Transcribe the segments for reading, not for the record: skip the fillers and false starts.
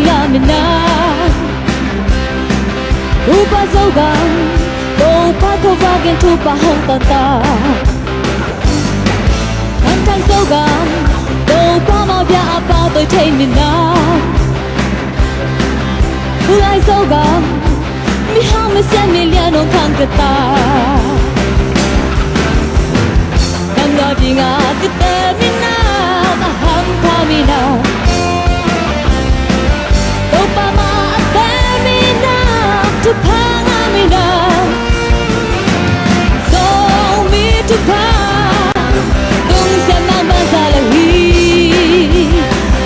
yamina Upa zoga Do pa ko vagin tu pa hong tata Hantang zoga Do pa ma bia apa tôi thay mina Ulai zoga Mi hao me se mi lian on kang kata Kanga dinga kete mina Maham pa mina Do pa ma ate mina Tu pa nga mina So mi tu pa Dung se mang ba sa la hi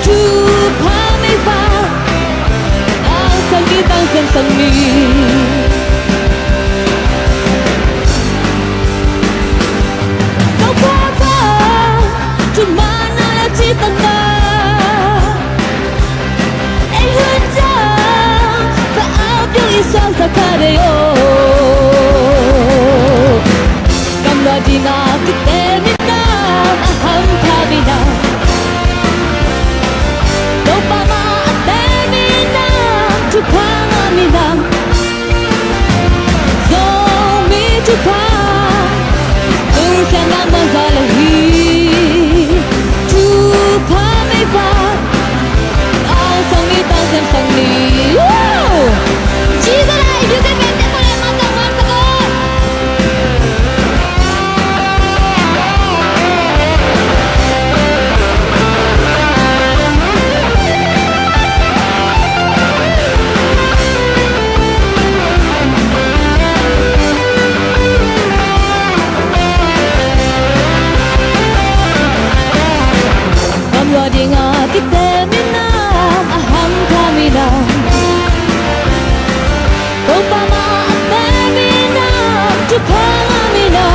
Tu pa me fa Ang sang ki tang sem sang mi Sakareo Kamla dina kite mina Aham kabina Dopa ma ate mina Tupanga mina Zomi tupa Dung senang mazalahi Tupa me fa Ang sangi tang sem sangi Jesus you can get them for them once ago. Kamla dinga kite mina aham kamina. Obama Amerina to Panamina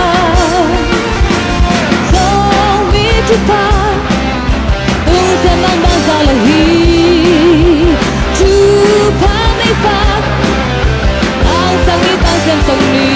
So me to pa Use man bazalahi To pa me fa Ang sangit ang sem sangni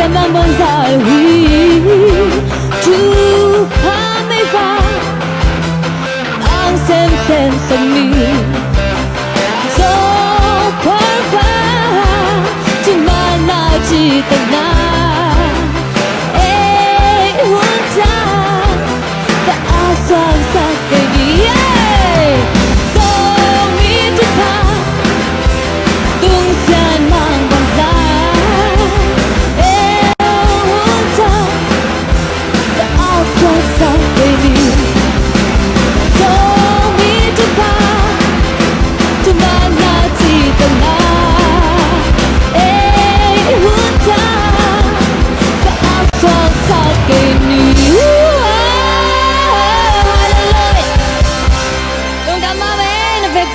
Mang bon zal hui tu pa me va ang sem sem mi so par pa tu mana chi ta na hun ta ta asang sa ke ni so mi tu pa tung san mang bon zal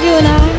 you now